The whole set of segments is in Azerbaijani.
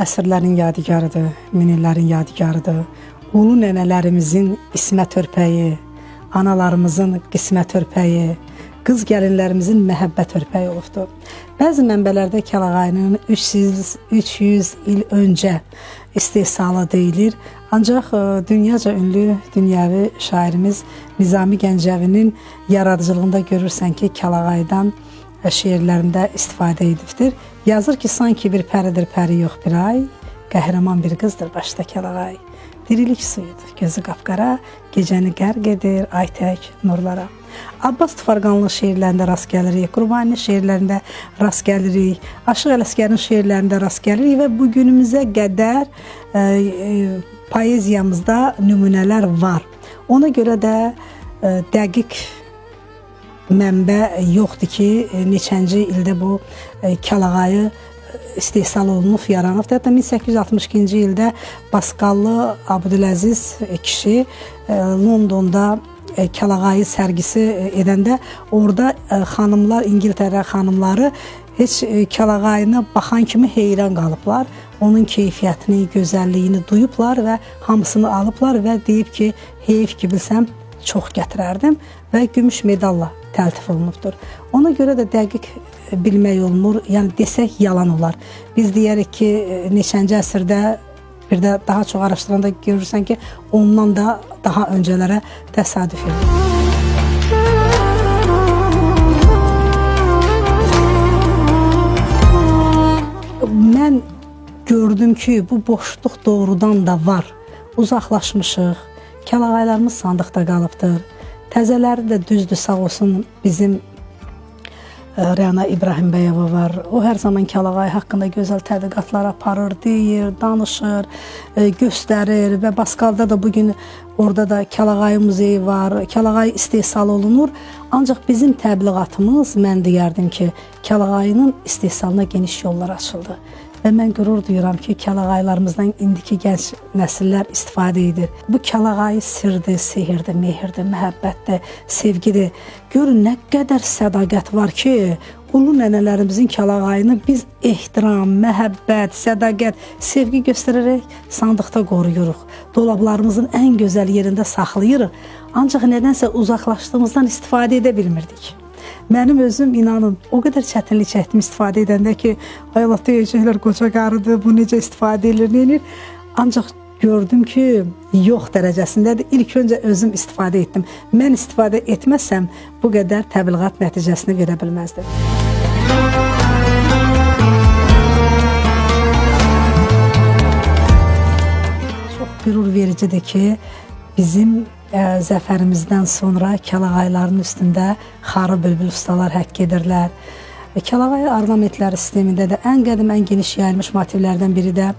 əsrlərin yadigarıdır, min illərin yadigarıdır. Ulu nənələrimizin ismət örpəyi, analarımızın qismət örpəyi, qız gəlinlərimizin məhəbbət örpəyi olubdur. Bəzi mənbələrdə Kəlağayının 300 il öncə istehsalı deyilir. Ancaq dünyaca ünlü dünyəvi şairimiz Nizami Gəncəvinin yaradıcılığında görürsən ki, Kəlağaydan şeirlərində istifadə edibdir. Yazır ki, sanki bir pəridir, pəri yox bir ay, qəhrəman bir qızdır başda Kəlağay. Dirilik suyudur, gözü qapqara, gecəni qərq edir, ay tək nurlara. Abbas Tufarqanlı şeirlərində rast gəlirik, Qurbani şeirlərində rast gəlirik, Aşıq Ələsgərin şeirlərində rast gəlirik və bugünümüzə qədər poeziyamızda nümunələr var. Ona görə də dəqiq mənbə yoxdur ki, neçənci ildə bu Kəlağayı istehsal olunub, yaranıbdır. Hətta 1862-ci ildə Basqallı Abdüləziz kişi Londonda Kəlağayı sərgisi edəndə orada xanımlar, İngiltərə xanımları heç Kəlağayına baxan kimi heyran qalıblar. Onun keyfiyyətini, gözəlliyini duyublar və hamısını alıblar və deyib ki, heyif ki bilsəm çox gətirərdim və gümüş medalla təltif olunubdur. Ona görə də dəqiq bilmək olmur, yəni desək yalan olar. Biz deyərik ki, neçənci əsrdə bir də daha çox araşdıranda görürsən ki, ondan da daha öncələrə təsadüf edir. Mən gördüm ki, bu boşluq doğrudan da var. Uzaqlaşmışıq, Kəlağaylarımız sandıqda qalıbdır. Təzələri də düzdür, sağ olsun bizim Rəna İbrahimbəyova var. O hər zaman Kəlağay haqqında gözəl tədqiqatlar aparır, deyir, danışır, göstərir və Basqalda da bugün orada da Kəlağay muzeyi var, Kəlağay istehsal olunur. Ancaq bizim təbliğatımız, mən deyərdim ki, Kəlağayının istehsalına geniş yollar açıldı. Və mən qürur duyuram ki, Kəlağaylarımızdan indiki gənc nəsillər istifadə edir. Bu Kəlağayı sirdir, sehirdir, mehirdir, məhəbbətdir, sevgidir. Görün, nə qədər sədaqət var ki, ulu nənələrimizin Kəlağayını biz ehtiram, məhəbbət, sədaqət, sevgi göstərərək sandıqda qoruyuruq. Dolablarımızın ən gözəl yerində saxlayırıq. Ancaq nədənsə uzaqlaşdığımızdan istifadə edə bilmirdik. Mənim özüm inanın, o qədər çətinlik çəkdim istifadə edəndə ki, ay Allah deyəcəklər, qoca qarıdır, bu necə istifadə edilir, neyinir? Ancaq gördüm ki, yox dərəcəsindədir. İlk öncə özüm istifadə etdim. Mən istifadə etməsəm, bu qədər təbliğat nəticəsini verə bilməzdim. Çox qürur vericidir ki, bizim zəfərimizdən sonra Kəlağayların üstündə xarı bülbül ustalar həkk edirlər. Kəlağay ornamentləri sistemində də ən qədim, ən geniş yayılmış motivlərdən biri də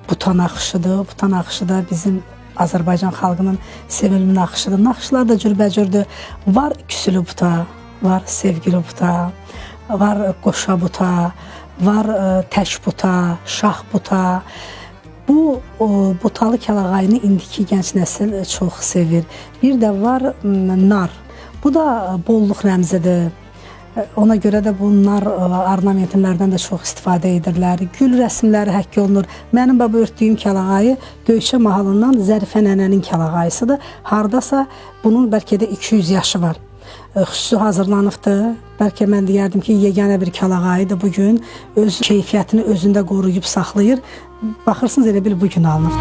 buta naxışıdır. Buta naxışı da bizim Azərbaycan xalqının sevimli naxışıdır. Naxışlar da cürbəcürdür. Var küsülü buta, var sevgili buta, var qoşa buta, var tək buta, şah buta. Bu butalı Kəlağayını indiki gənc nəsil çox sevir. Bir də var nar. Bu da bolluq rəmzidir. Ona görə də bu nar ornamentlərdən də çox istifadə edirlər. Gül rəsmləri həkk olunur. Mənim baba örtdüyüm Kəlağayı Göyçə mahalından Zərifə nənənin Kəlağayısıdır. Hardasa bunun bəlkə də 200 yaşı var. Xüsusi hazırlanıbdır. Bəlkə mən deyərdim ki, yeganə bir Kəlağayıdır bugün. Öz keyfiyyətini özündə qoruyub saxlayır. Baxırsınız, elə bil bugün alınıbdır.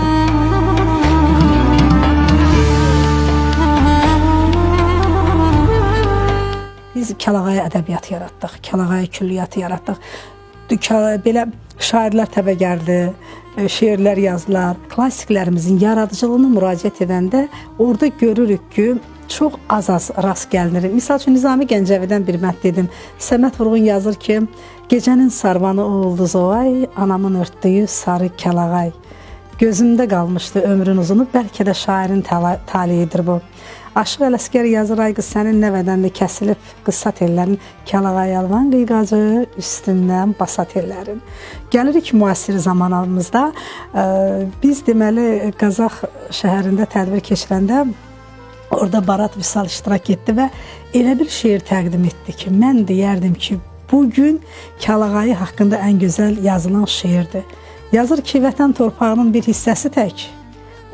Biz Kəlağay ədəbiyyatı yaratdıq, Kəlağay külliyyatı yaratdıq. Belə şairlər təbəgərdi, şeirlər yazdılar. Klassiklərimizin yaradıcılığına müraciət edəndə orada görürük ki, çox az rast gəlinir. Misal üçün, Nizami Gəncəvidən bir mətn dedim. Səməd Vurğun yazır ki, gecənin sarvanı o ulduz o ay, anamın örtdüyü sarı Kəlağay. Gözümdə qalmışdı ömrün uzunu, bəlkə də şairin taliyidir bu. Aşıq Ələsgər yazır, ay qız sənin nəvədənli kəsilib qısa tellərin, Kəlağay alvan qıyqacı üstündən basa tellərin. Gəlirik müasir zamanımızda, biz deməli Qazax şəhərində tədbir keçirəndə orada Barat Vüsal iştirak etdi və elə bir şeir təqdim etdi ki, mən deyərdim ki, bugün Kəlağayı haqqında ən gözəl yazılan şeirdir. Yazır ki, vətən torpağının bir hissəsi tək.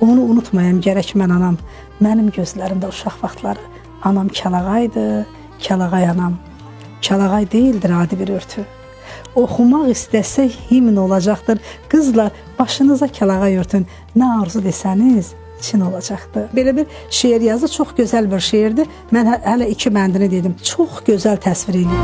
Onu unutmayam gərək mən anam. Mənim gözlərimdə uşaq vaxtları anam Kəlağaydı, Kəlağay anam. Kəlağay deyildir adi bir örtü. Oxumaq istəsək himn olacaqdır. Qızlar, başınıza Kəlağay örtün. Nə arzu desəniz, Çin olacaqdır. Belə bir şeir yazı, çox gözəl bir şeirdir. Mən hələ 2 bəndini dedim. Çox gözəl təsvir edir.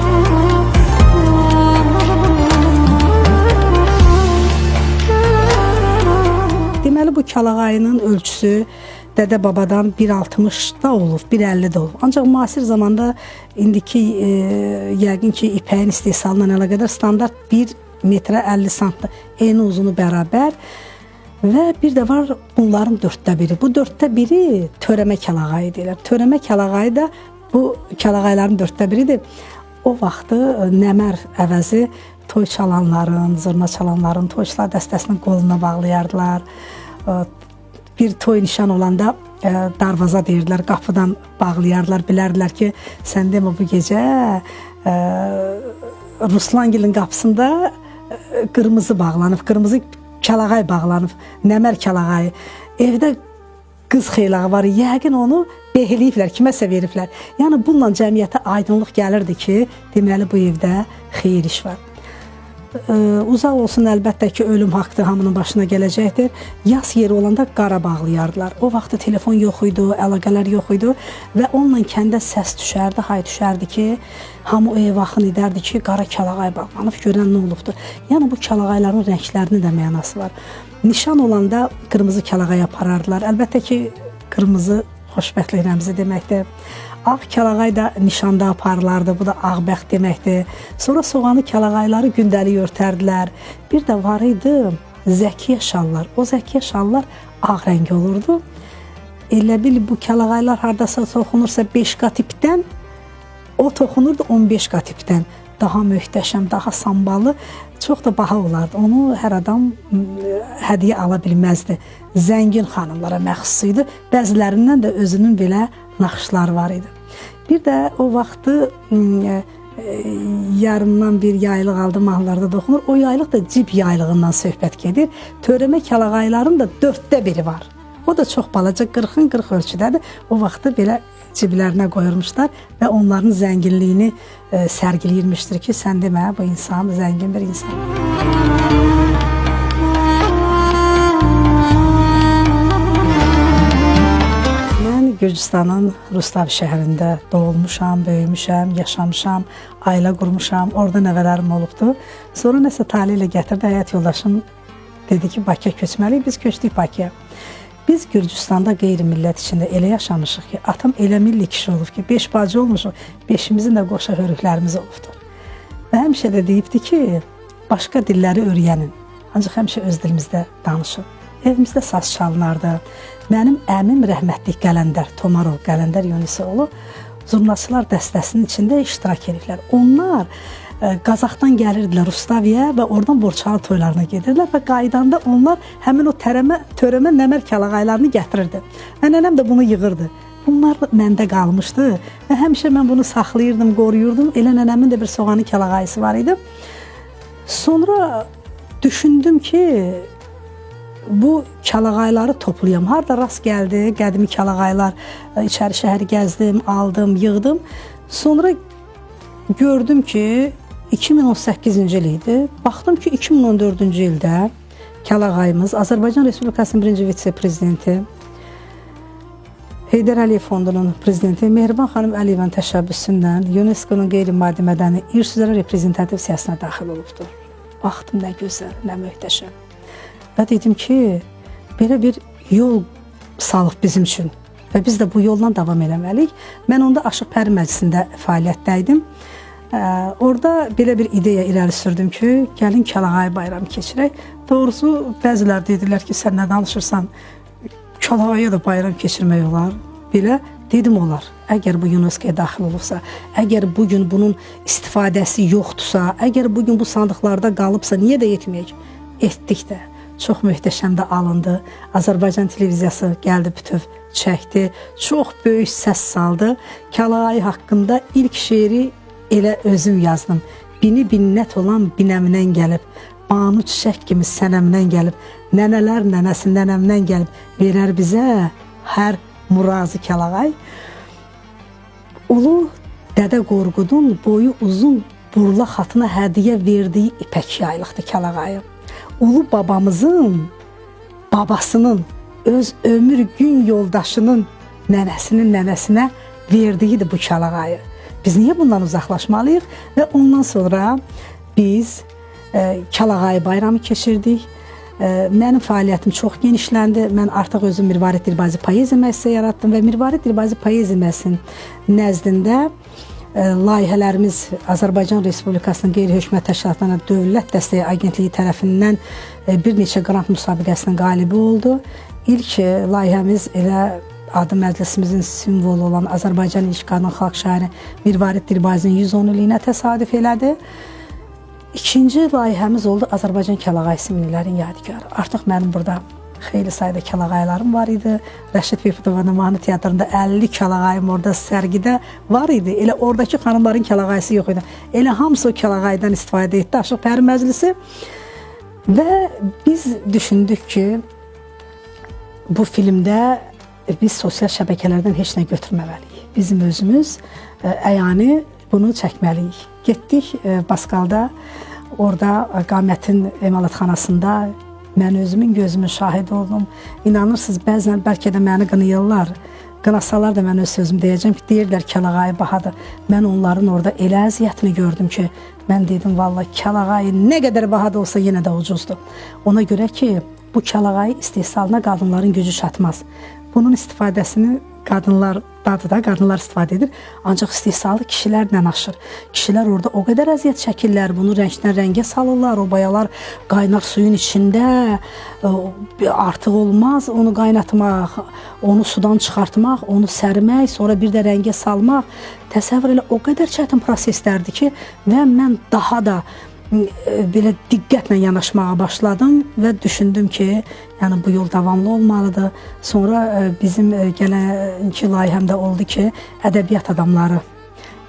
Deməli, bu Kəlağayının ölçüsü dədə babadan 1.60-da olub, 1.50-də olub. Ancaq müasir zamanda indiki yəqin ki, ipəyin istehsalından əlaqədar standart 1 metrə 50 santdır. Eyni uzunu bərabər və bir də var bunların 4də biri. Bu 4də biri törəmə Kəlağayı deyirlər. Törəmə Kəlağayı da bu Kəlağayların 4də biridir. O vaxtı nəmər əvəzi toy çalanların, zırna çalanların toyçular dəstəsinin qoluna bağlayardılar. Bir toy nişan olanda darvaza deyirdilər, qapıdan bağlayardılar. Bilərdilər ki, sən demə bu gecə Ruslangilin qapısında qırmızı bağlanıb, qırmızı Kəlağay bağlanıb, nəmər Kəlağayı. Evdə qız xeylağı var, yəqin onu behliyiblər, kiməsə veriblər. Yəni bununla cəmiyyətə aydınlıq gəlirdi ki, deməli bu evdə xeyir iş var. Uzaq olsun əlbəttə ki, ölüm haqqı hamının başına gələcəkdir. Yas yeri olanda qara bağlayardılar. O vaxtda telefon yox idi, əlaqələr yox idi və onunla kəndə səs düşərdi, hay düşərdi ki, hamı o ev axın edərdi ki, qara Kəlağay bağlanıb, görən nə olubdur. Yəni bu Kəlağayların rənglərinin də mənası var. Nişan olanda qırmızı Kəlağay aparardılar. Əlbəttə ki, qırmızı xoşbəxtlik rəmzi deməkdir. Ağ Kəlağay da nişanda aparılardı, bu da ağbəxt deməkdir. Sonra soğanı Kəlağayları gündəlik örtərdilər. Bir də var idi zəkiyə şallar. O zəkiyə şallar ağ rəngi olurdu. Elə bil bu Kəlağaylar hardasa toxunursa 5 qat ipdən, o toxunurdu 15 qat ipdən. Daha möhtəşəm, daha sambalı, çox da baha olardı. Onu hər adam hədiyyə ala bilməzdi. Zəngin xanımlara məxsus idi. Bəzilərindən də özünün belə naxışları var idi. Bir də o vaxtı yarımdan bir yaylıq aldı mahallarda doxunur. O yaylıq da cib yaylığından söhbət gedir. Törəmə Kəlağayların da 4də biri var. O da çox balaca, 40-ın 40 ölçüdədir. O vaxtı belə ciblərinə qoyurmuşlar və onların zənginliyini sərgiləyirmişdir ki, sən demə, bu insan zəngin bir insan. Mən Gürcüstanın Rustavi şəhərində doğulmuşam, böyümüşəm, yaşamışam, ailə qurmuşam, orada nəvələrim olubdu. Sonra nəsə tali ilə gətirdi, həyat yoldaşım dedi ki, Bakıya köçməliyik, biz köçdük Bakıya. Biz Gürcüstanda qeyri-millət içində elə yaşamışıq ki, atam elə milli kişi olub ki, 5 bacı olmuşuq, 5-imizin də qoşa hörüklərimiz olubdur. Və həmişə də deyibdi ki, başqa dilləri öyrənin, ancaq həmişə öz dilimizdə danışın. Evimizdə saz çalınardı. Mənim əmim rəhmətlik Qələndər, Tomarov, Qələndər Yunisoğlu zurnaçılar dəstəsinin içində iştirak edirlər. Onlar Qazaxdan gəlirdilər Rustaviyə və oradan Borçalı toylarına gedirdilər və qaydanda onlar həmin o törəmə nəmər Kəlağaylarını gətirirdi. Və nənəm də bunu yığırdı. Bunlar məndə qalmışdı və həmişə mən bunu saxlayırdım, qoruyurdum. Elə nənəmin də bir soğanı Kəlağayısı var idi. Sonra düşündüm ki, bu Kəlağayları toplayam. Harda rast gəldi, qədimi Kəlağaylar, içəri şəhəri gəzdim, aldım, yığdım. Sonra gördüm ki, 2018-ci il idi. Baxdım ki, 2014-cü ildə Kəlağayımız, Azərbaycan Respublikasının birinci vitse-prezidenti, Heydər Əliyev Fondunun prezidenti Mehriban xanım Əliyevin təşəbbüsündən UNESCO-nun qeyri-maddi mədəni irs üzrə reprezentativ siyasətinə daxil olubdur. Baxdım, nə gözəl, nə möhtəşəm. Və dedim ki, belə bir yol salıb bizim üçün və biz də bu yolla davam eləməliyik. Mən onda Aşıq Pəri Məclisində fəaliyyətdəydim. Orada belə bir ideya irəli sürdüm ki, gəlin Kəlağay bayramı keçirək. Doğrusu, bəzilər dedilər ki, sən nə danışırsan, Kəlağaya da bayram keçirmək olar. Belə dedim, olar. Əgər bu UNESCO-ya daxil olursa, əgər bugün bunun istifadəsi yoxdursa, əgər bugün bu sandıqlarda qalıbsa, niyə də etməyək? Etdik də. Çox möhtəşəm də alındı. Azərbaycan televiziyası gəldi, bütöv çəkdi. Çox böyük səs saldı. Kəlağay haqqında ilk şeiri elə özüm yazdım. Bini binnət olan binəmdən gəlib. banu çiçək kimi sənəmdən gəlib, nənələr nənəsi nənəmdən gəlib verər bizə hər murazı Kəlağay. Ulu Dədə Qorqudun boyu uzun Burla xatına hədiyyə verdiyi ipək yaylıqdır Kəlağayı. Ulu babamızın babasının öz ömür gün yoldaşının nənəsinin nənəsinə verdiyidir bu Kəlağayı. Biz niyə bundan uzaqlaşmalıyıq? Və ondan sonra biz Kəlağayı bayramı keçirdik. Mənim fəaliyyətim çox genişləndi. Mən artıq özüm Mirvarid Dilbazi Poeziya Müəssisəsi yaratdım və Mirvarid Dilbazi Poeziya Müəssisəsinin nəzdində layihələrimiz Azərbaycan Respublikasının qeyri-hökumət təşkilatlarına Dövlət Dəstəyi Agentliyi tərəfindən bir neçə qrant müsabiqəsinin qalibi oldu. İlk layihəmiz elə adı məclisimizin simvolu olan Azərbaycan ilk qadın xalq şairi Mirvarid Dilbazinin 110 illiyinə təsadüf elədi. İkinci layihəmiz oldu Azərbaycan Kəlağay isimlilərin yadigarı. Artıq mənim burada xeyli sayda Kəlağaylarım var idi. Rəşid Peypudovanın mahnı teatrında 50 Kəlağayım orada sərgidə var idi. Elə oradakı xanımların Kəlağayısı yox idi. Elə hamısı o Kəlağaydan istifadə etdi. Aşıq Pəri Məclisi. Və biz düşündük ki, bu filmdə biz sosial şəbəkələrdən heç nə götürməməliyik. Bizim özümüz əyani bunu çəkməliyik. Getdik Baskalda, orada Qamətin emalatxanasında mən özümün gözümün şahid oldum. İnanırsınız, bəzən bəlkə də məni qınayırlar. Qınasalar da mən öz sözümü deyəcəm ki, deyirlər Kəlağayı bahadır. Mən onların orada elə əziyyətini gördüm ki, mən dedim, vallahi Kəlağayı nə qədər bahadır olsa yenə də ucuzdur. Ona görə ki, bu Kəlağayı istehsalına qadınların gücü çatmaz. Bunun istifadəsini qadınlardadır da, qadınlar istifadə edir. Ancaq istehsalı kişilərlə aşır. Kişilər orada o qədər əziyyət çəkirlər, bunu rəngdən rəngə salırlar, o bayalar qaynar suyun içində artıq olmaz onu qaynatmaq, onu sudan çıxartmaq, onu sərmək, sonra bir də rəngə salmaq. Təsəvvür elə o qədər çətin proseslərdir ki, və mən daha da belə diqqətlə yanaşmağa başladım və düşündüm ki, yəni bu yol davamlı olmalıdır. Sonra bizim gələnki layihəmdə oldu ki, ədəbiyyat adamları,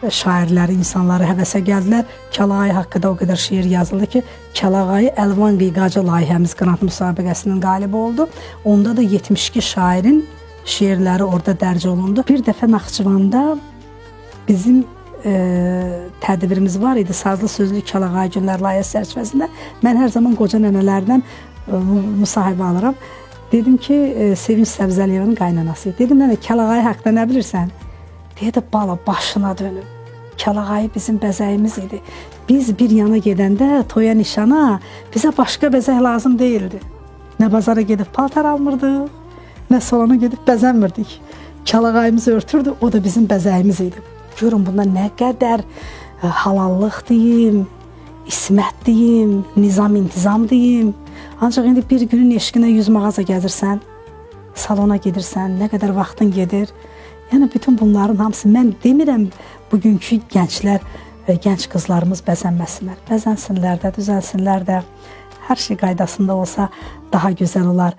şairləri, insanları həvəsə gəldilər. Kəlağayı haqqında o qədər şeir yazıldı ki, Kəlağayı Əlvan Qiqacı layihəmiz qrant müsabiqəsinin qalibi oldu. Onda da 72 şairin şeirləri orada dərc olundu. Bir dəfə Naxçıvanda bizim tədbirimiz var idi, sazlı sözlü Kəlağayı günlər layihəsi çərçivəsində. Mən hər zaman qoca nənələrdən müsahibə alıram. Dedim ki, Sevinç Səbzəliyevin qaynanası. Dedim, nənə, Kəlağayı haqqında nə bilirsən? Dedi, bala, başına dönüm. Kəlağayı bizim bəzəyimiz idi. Biz bir yana gedəndə, toya nişana, bizə başqa bəzək lazım deyildi. Nə bazara gedib paltar almırdıq, nə salona gedib bəzənmirdik. Kəlağayımızı örtürdü, o da bizim bəzəyimiz idi. Görün, bunda nə qədər halallıq deyim, ismət deyim, nizam-intizam deyim. Ancaq indi bir günün eşqinə 100 mağaza gəzirsən, salona gedirsən, nə qədər vaxtın gedir. Yəni, bütün bunların hamısı, mən demirəm, bugünkü gənclər, gənc qızlarımız bəzənməsinlər. Bəzənsinlər də, düzəlsinlər də, hər şey qaydasında olsa daha gözəl olar.